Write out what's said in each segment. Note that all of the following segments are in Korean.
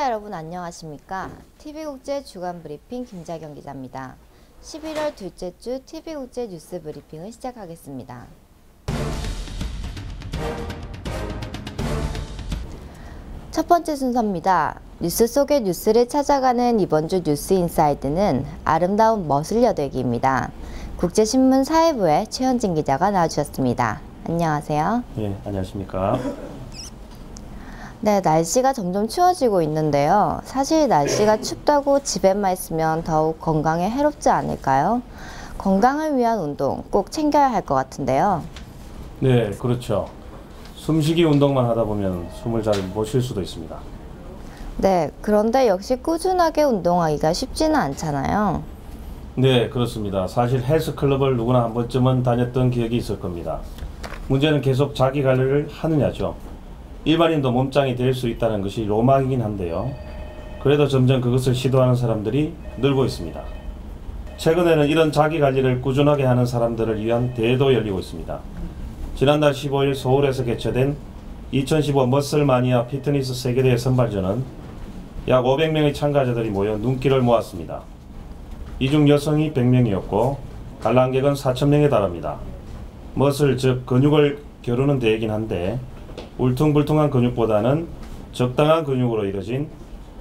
시청자 여러분 안녕하십니까? TV국제 주간 브리핑 김자경 기자입니다. 11월 둘째 주 TV국제 뉴스 브리핑을 시작하겠습니다. 첫 번째 순서입니다. 뉴스 속의 뉴스를 찾아가는 이번 주 뉴스 인사이드는 아름다운 머슬려 되기입니다. 국제신문 사회부의 최현진 기자가 나와주셨습니다. 안녕하세요. 네, 안녕하십니까? 네, 날씨가 점점 추워지고 있는데요. 사실 날씨가 춥다고 집에만 있으면 더욱 건강에 해롭지 않을까요? 건강을 위한 운동 꼭 챙겨야 할 것 같은데요. 네, 그렇죠. 숨쉬기 운동만 하다 보면 숨을 잘 못 쉴 수도 있습니다. 네, 그런데 역시 꾸준하게 운동하기가 쉽지는 않잖아요. 네, 그렇습니다. 사실 헬스클럽을 누구나 한 번쯤은 다녔던 기억이 있을 겁니다. 문제는 계속 자기 관리를 하느냐죠. 일반인도 몸짱이 될 수 있다는 것이 로망이긴 한데요. 그래도 점점 그것을 시도하는 사람들이 늘고 있습니다. 최근에는 이런 자기 관리를 꾸준하게 하는 사람들을 위한 대회도 열리고 있습니다. 지난달 15일 서울에서 개최된 2015 머슬마니아 피트니스 세계대회 선발전은 약 500명의 참가자들이 모여 눈길을 모았습니다. 이 중 여성이 100명이었고 관람객은 4,000명에 달합니다. 머슬 즉 근육을 겨루는 대회이긴 한데 울퉁불퉁한 근육보다는 적당한 근육으로 이루어진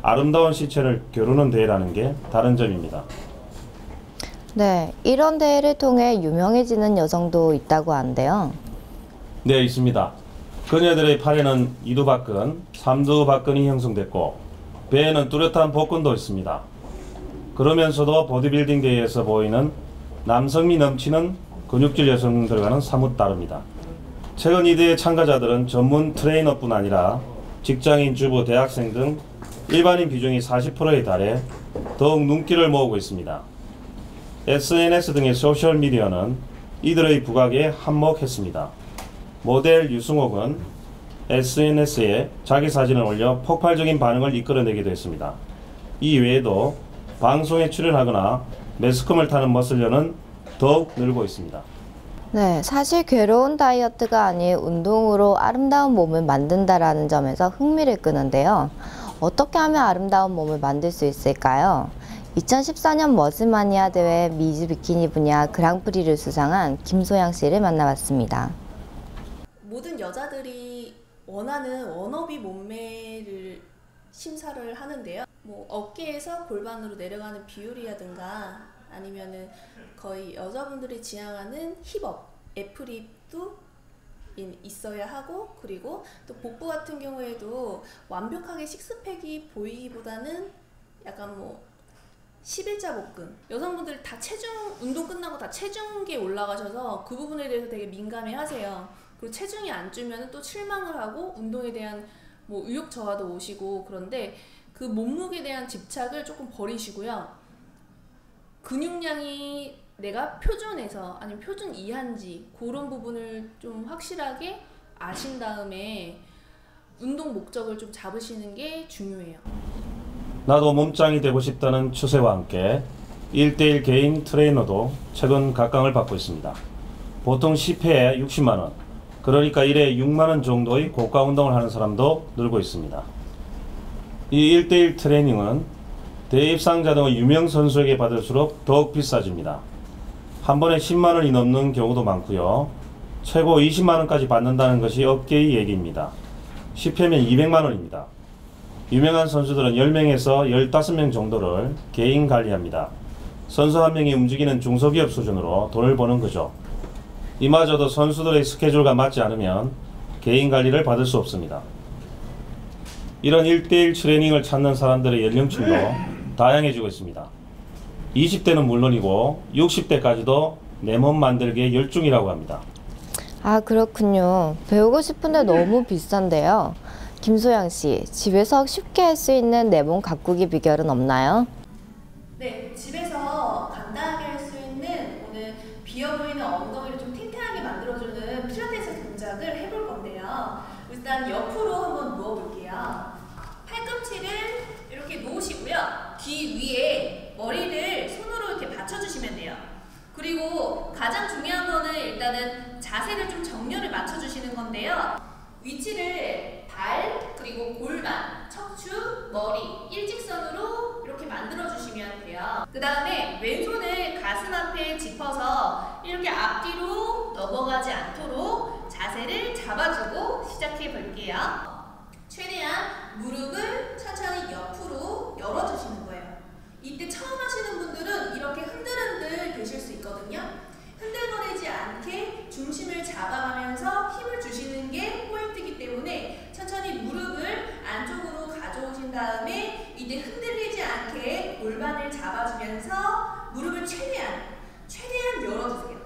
아름다운 시체를 겨루는 대회라는 게 다른 점입니다. 네, 이런 대회를 통해 유명해지는 여성도 있다고 하는데요. 네, 있습니다. 그녀들의 팔에는 이두박근, 삼두박근이 형성됐고 배에는 뚜렷한 복근도 있습니다. 그러면서도 보디빌딩 대회에서 보이는 남성미 넘치는 근육질 여성들과는 사뭇 다릅니다. 최근 이 대회 참가자들은 전문 트레이너뿐 아니라 직장인, 주부, 대학생 등 일반인 비중이 40%에 달해 더욱 눈길을 모으고 있습니다. SNS 등의 소셜미디어는 이들의 부각에 한몫했습니다. 모델 유승옥은 SNS에 자기 사진을 올려 폭발적인 반응을 이끌어내기도 했습니다. 이 외에도 방송에 출연하거나 매스컴을 타는 머슬녀는 더욱 늘고 있습니다. 네, 사실 괴로운 다이어트가 아닌 운동으로 아름다운 몸을 만든다라는 점에서 흥미를 끄는데요. 어떻게 하면 아름다운 몸을 만들 수 있을까요? 2014년 머슬마니아 대회 미즈 비키니 분야 그랑프리를 수상한 김소양 씨를 만나봤습니다. 모든 여자들이 원하는 워너비 몸매를 심사를 하는데요. 뭐 어깨에서 골반으로 내려가는 비율이라든가 아니면은 거의 여자분들이 지향하는 힙업, 애플힙도 있어야 하고, 그리고 또 복부 같은 경우에도 완벽하게 식스팩이 보이기보다는 약간 뭐 11자 복근. 여성분들 다 운동 끝나고 다 체중계 올라가셔서 그 부분에 대해서 되게 민감해 하세요. 그리고 체중이 안 찌면 또 실망을 하고 운동에 대한 뭐 의욕 저하도 오시고, 그런데 그 몸무게에 대한 집착을 조금 버리시고요. 근육량이 내가 표준에서 아니면 표준 이하인지 그런 부분을 좀 확실하게 아신 다음에 운동 목적을 좀 잡으시는 게 중요해요. 나도 몸짱이 되고 싶다는 추세와 함께 1대1 개인 트레이너도 최근 각광을 받고 있습니다. 보통 10회에 60만원, 그러니까 1회에 6만원 정도의 고가 운동을 하는 사람도 늘고 있습니다. 이 1대1 트레이닝은 대입상자 등의 유명 선수에게 받을수록 더욱 비싸집니다. 한 번에 10만원이 넘는 경우도 많고요. 최고 20만원까지 받는다는 것이 업계의 얘기입니다. 10회면 200만원입니다. 유명한 선수들은 10명에서 15명 정도를 개인 관리합니다. 선수 한 명이 움직이는 중소기업 수준으로 돈을 버는 거죠. 이마저도 선수들의 스케줄과 맞지 않으면 개인 관리를 받을 수 없습니다. 이런 1대1 트레이닝을 찾는 사람들의 연령층도 다양해지고 있습니다. 20대는 물론이고 60대까지도 내 몸 만들기에 열중이라고 합니다. 아, 그렇군요. 배우고 싶은데 너무 비싼데요. 김소양 씨, 집에서 쉽게 할 수 있는 내 몸 가꾸기 비결은 없나요? 네, 집에서 간단하게 할 수 있는 오늘 비어 보이는 엉덩이를 좀 탱탱하게 만들어주는 필라테스 동작을 해볼 건데요. 일단 옆으로 한번 누워볼게요. 팔꿈치를 이렇게 놓으시고요. 귀 위에 머리를 손으로 이렇게 받쳐주시면 돼요. 그리고 가장 중요한 거는 일단은 자세를 좀 정렬을 맞춰주시는 건데요. 위치를 발, 그리고 골반, 척추, 머리 일직선으로 이렇게 만들어 주시면 돼요. 그 다음에 왼손을 가슴 앞에 짚어서 이렇게 앞뒤로 넘어가지 않도록 자세를 잡아주고 시작해 볼게요. 최대한 무릎을 천천히 옆으로 열어주시는 거예요. 이때 처음 하시는 분들은 이렇게 흔들흔들 되실 수 있거든요. 흔들거리지 않게 중심을 잡아가면서 힘을 주시는 게 포인트이기 때문에 천천히 무릎을 안쪽으로 가져오신 다음에 이때 흔들리지 않게 골반을 잡아주면서 무릎을 최대한 열어주세요.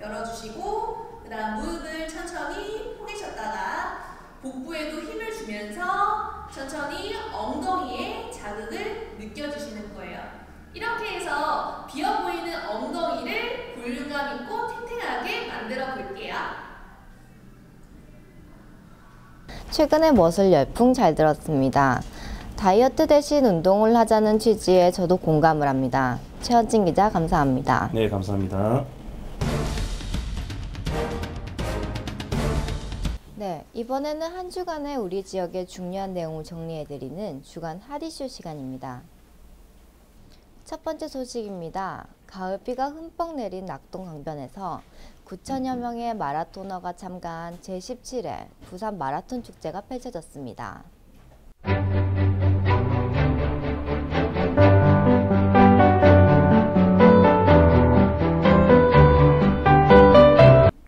열어주시고 그 다음 무릎을 천천히 포개셨다가 복부에도 힘을 주면서 천천히 엉덩이에 자극을 느껴주시는 거예요. 이렇게 해서 비어 보이는 엉덩이를 볼륨감 있고 탱탱하게 만들어 볼게요. 최근에 멋을 열풍 잘 들었습니다. 다이어트 대신 운동을 하자는 취지에 저도 공감을 합니다. 최현진 기자 감사합니다. 네, 감사합니다. 네, 이번에는 한 주간의 우리 지역의 중요한 내용을 정리해드리는 주간 핫이슈 시간입니다. 첫 번째 소식입니다. 가을비가 흠뻑 내린 낙동 강변에서 9천여 명의 마라토너가 참가한 제17회 부산 마라톤 축제가 펼쳐졌습니다.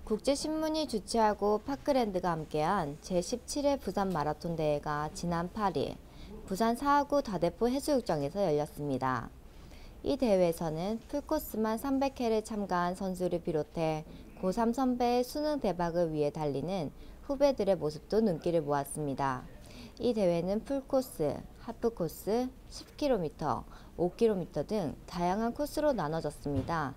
국제신문이 주최하고 파크랜드가 함께한 제17회 부산 마라톤 대회가 지난 8일 부산 사하구 다대포 해수욕장에서 열렸습니다. 이 대회에서는 풀코스만 300회를 참가한 선수를 비롯해 고3 선배의 수능 대박을 위해 달리는 후배들의 모습도 눈길을 모았습니다. 이 대회는 풀코스, 하프코스, 10km, 5km 등 다양한 코스로 나눠졌습니다.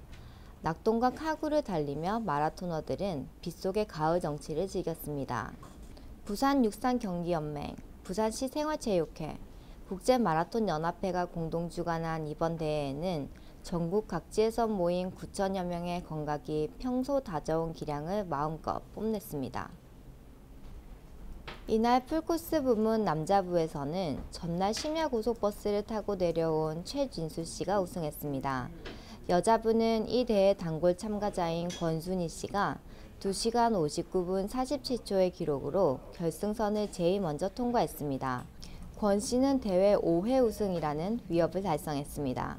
낙동강 하구를 달리며 마라토너들은 빗속의 가을 정취를 즐겼습니다. 부산육상경기연맹, 부산시 생활체육회, 국제마라톤연합회가 공동 주관한 이번 대회에는 전국 각지에서 모인 9천여 명의 건각이 평소 다져온 기량을 마음껏 뽐냈습니다. 이날 풀코스 부문 남자부에서는 전날 심야고속버스를 타고 내려온 최진수 씨가 우승했습니다. 여자부는 이 대회 단골 참가자인 권순희 씨가 2시간 59분 47초의 기록으로 결승선을 제일 먼저 통과했습니다. 권 씨는 대회 5회 우승이라는 위협을 달성했습니다.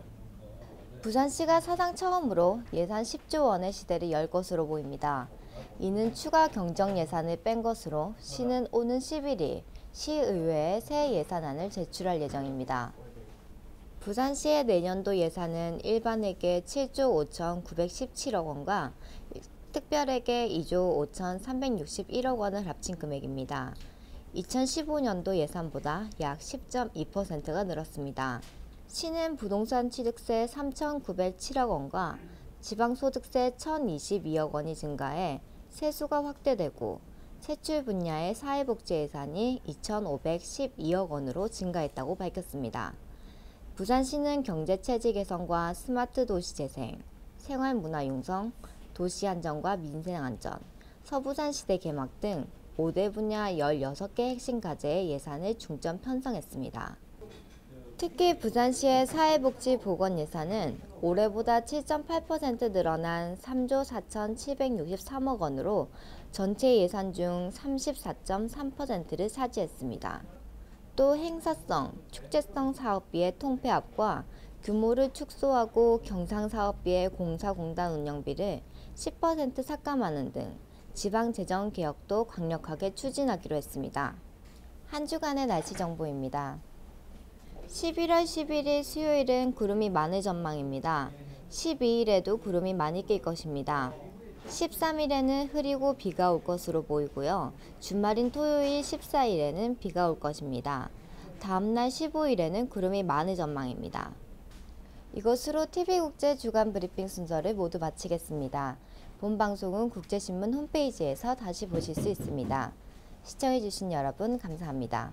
부산시가 사상 처음으로 예산 10조 원의 시대를 열 것으로 보입니다. 이는 추가 경정 예산을 뺀 것으로 시는 오는 11일 시의회에 새 예산안을 제출할 예정입니다. 부산시의 내년도 예산은 일반에게 7조 5,917억 원과 특별에게 2조 5,361억 원을 합친 금액입니다. 2015년도 예산보다 약 10.2%가 늘었습니다. 시는 부동산 취득세 3,907억 원과 지방소득세 1,022억 원이 증가해 세수가 확대되고 세출 분야의 사회복지 예산이 2,512억 원으로 증가했다고 밝혔습니다. 부산시는 경제체질 개선과 스마트 도시 재생, 생활문화 융성, 도시 안전과 민생 안전, 서부산시대 개막 등 5대 분야 16개 핵심 과제의 예산을 중점 편성했습니다. 특히 부산시의 사회복지 보건 예산은 올해보다 7.8% 늘어난 3조 4,763억 원으로 전체 예산 중 34.3%를 차지했습니다. 또 행사성, 축제성 사업비의 통폐합과 규모를 축소하고 경상사업비의 공사공단 운영비를 10% 삭감하는 등 지방재정개혁도 강력하게 추진하기로 했습니다. 한 주간의 날씨 정보입니다. 11월 11일 수요일은 구름이 많을 전망입니다. 12일에도 구름이 많이 낄 것입니다. 13일에는 흐리고 비가 올 것으로 보이고요. 주말인 토요일 14일에는 비가 올 것입니다. 다음날 15일에는 구름이 많을 전망입니다. 이것으로 TV국제 주간 브리핑 순서를 모두 마치겠습니다. 본 방송은 국제신문 홈페이지에서 다시 보실 수 있습니다. 시청해주신 여러분 감사합니다.